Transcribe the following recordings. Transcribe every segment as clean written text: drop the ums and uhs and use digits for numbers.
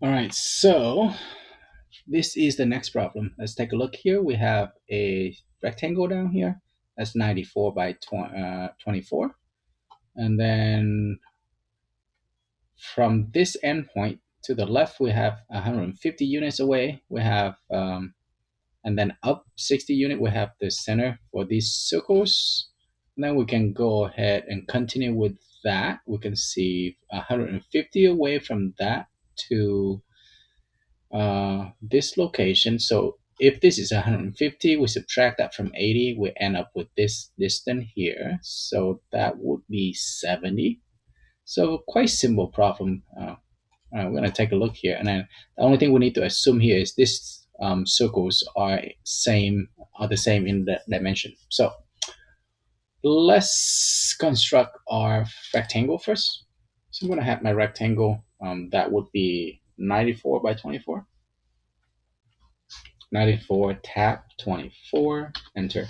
All right, so this is the next problem. Let's take a look here. We have a rectangle down here. That's 94 by 24. And then from this endpoint to the left, we have 150 units away. We have, and then up 60 unit, we have the center for these circles. And then we can go ahead and continue with that. We can see 150 away from that to this location. So if this is 150, we subtract that from 80, we end up with this distance here. So that would be 70. So quite simple problem. We're going to take a look here. And then the only thing we need to assume here is this circles are the same in the dimension. So let's construct our rectangle first. So I'm going to have my rectangle. That would be 94 by 24. 94, tab 24, enter.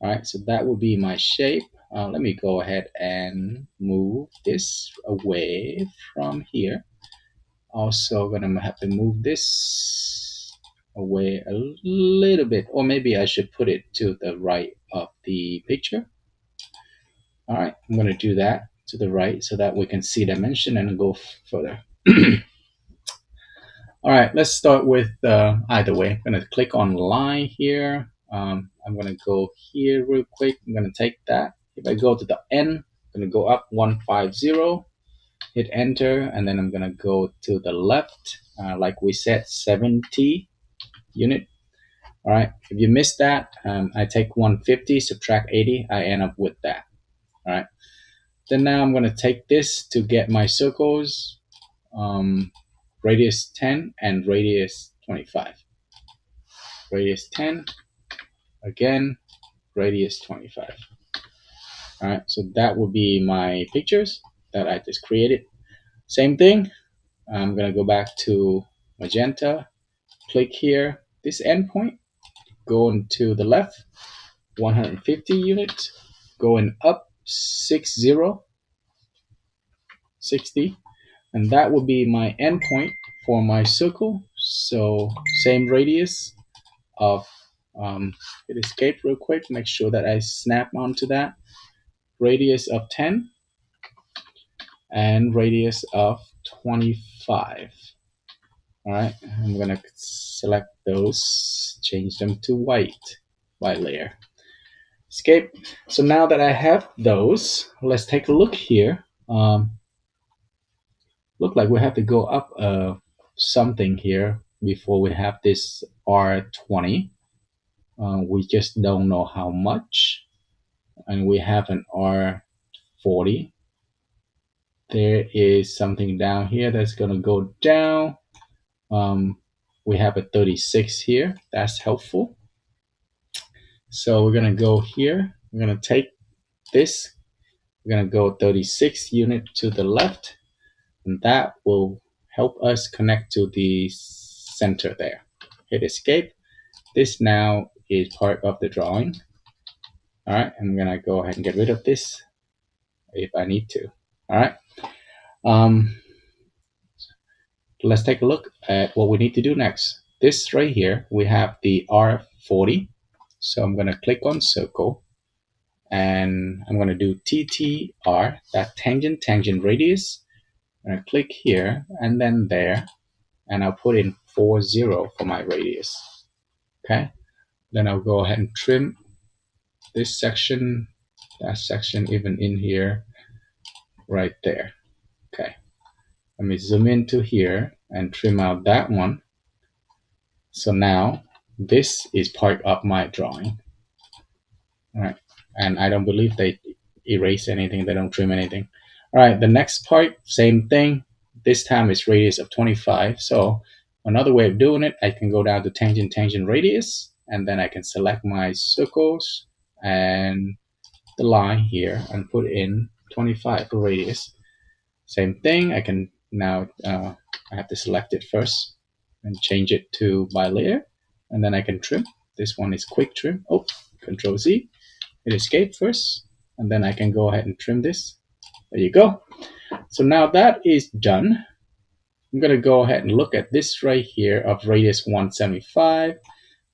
All right, so that will be my shape. Let me go ahead and move this away from here. Also gonna have to move this away a little bit, or maybe I should put it to the right of the picture. All right, I'm gonna do that to the right so that we can see dimension and go further. All right, let's start with either way. I'm going to click on line here. I'm going to go here real quick. I'm going to take that. If I go to the end, I'm going to go up 150, hit enter, and then I'm going to go to the left, like we said, 70 unit. All right, if you missed that, I take 150, subtract 80, I end up with that. All right, then now I'm going to take this to get my circles. Radius 10 and radius 25. Radius 10, again, radius 25. All right, so that would be my pictures that I just created. Same thing, I'm gonna go back to magenta, click here, this endpoint, going to the left, 150 units, going up 60, and that will be my endpoint for my circle. So same radius of hit escape real quick, make sure that I snap onto that. Radius of 10 and radius of 25. All right, I'm gonna select those, change them to white layer. Escape. So now that I have those, let's take a look here. Look like we have to go up something here before we have this R20. We just don't know how much. And we have an R40. There is something down here that's going to go down. We have a 36 here. That's helpful. So we're going to go here. We're going to take this. We're going to go 36 unit to the left. And that will help us connect to the center there. Hit escape. This now is part of the drawing. All right, I'm gonna go ahead and get rid of this if I need to. All right, let's take a look at what we need to do next. This right here, we have the R40. So I'm gonna click on circle and I'm gonna do TTR, that tangent radius. I'm gonna click here and then there, and I'll put in 40 for my radius. Okay, then I'll go ahead and trim this section, that section, even in here, right there. Okay, let me zoom into here and trim out that one. So now this is part of my drawing. All right, and I don't believe they erase anything, they don't trim anything. All right, the next part, same thing. This time it's radius of 25. So another way of doing it, I can go down to tangent radius, and then I can select my circles and the line here and put in 25 for radius. Same thing, I can now, I have to select it first and change it to by layer, and then I can trim. This one is quick trim. Oh, Control Z, hit escape first, and then I can go ahead and trim this. There you go. So now that is done. I'm going to go ahead and look at this right here of radius 175.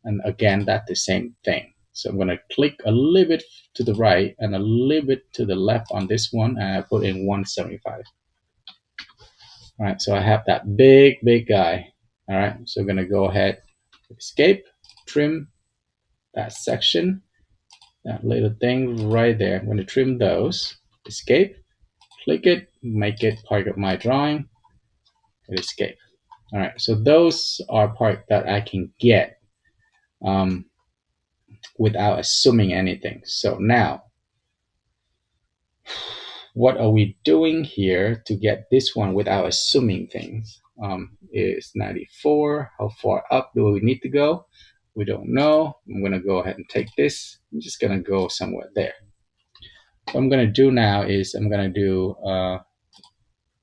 And again, that's the same thing. So I'm going to click a little bit to the right and a little bit to the left on this one, and I put in 175. All right, so I have that big guy. All right, so I'm going to go ahead, escape, trim that section, that little thing right there. I'm going to trim those, escape, click it, make it part of my drawing, and escape. All right, so those are part that I can get without assuming anything. So now, what are we doing here to get this one without assuming things? Is 94. How far up do we need to go? We don't know. I'm going to go ahead and take this. I'm just going to go somewhere there. What I'm going to do now is I'm going to do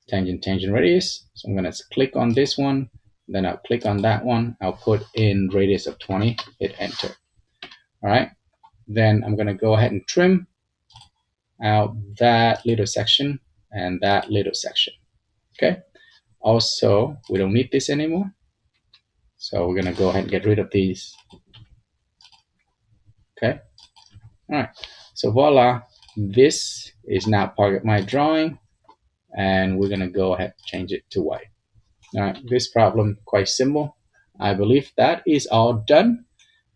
tangent radius. So I'm going to click on this one. Then I'll click on that one. I'll put in radius of 20. Hit enter. All right. Then I'm going to go ahead and trim out that little section and that little section. Okay. Also, we don't need this anymore. So we're going to go ahead and get rid of these. Okay. All right. So voila, this is now part of my drawing, and we're going to go ahead and change it to white. All right. This problem, quite simple. I believe that is all done.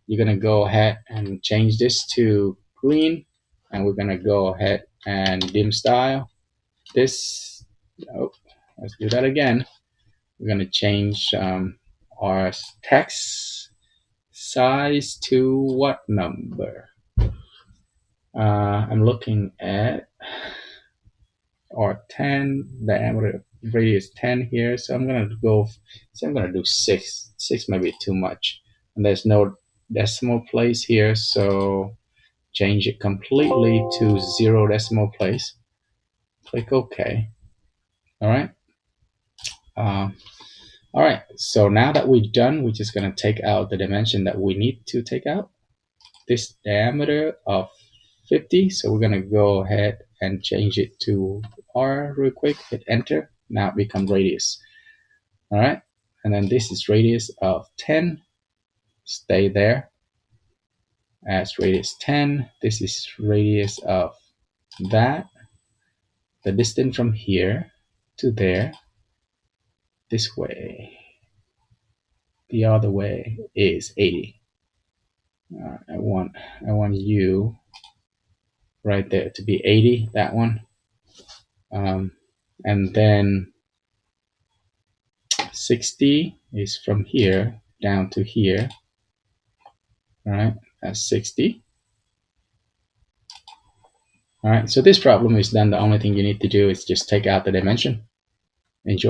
You're going to go ahead and change this to green, and we're going to go ahead and dim style this. Oh, let's do that again. We're going to change our text size to what number? I'm looking at our 10 diameter radius 10 here, so I'm going to go. So I'm going to do 6. 6 might be too much, and there's no decimal place here, so change it completely to 0 decimal place. Click OK. All right. All right. So now that we're done, we're just going to take out the dimension that we need to take out. This diameter of 50. So we're going to go ahead and change it to R real quick. Hit enter. Now it becomes radius. All right. And then this is radius of 10. Stay there as radius 10. This is radius of that. The distance from here to there, this way, the other way is 80. I want you right there to be 80, that one. And then 60 is from here down to here. All right, that's 60. All right, so this problem is done. The only thing you need to do is just take out the dimension. Enjoy.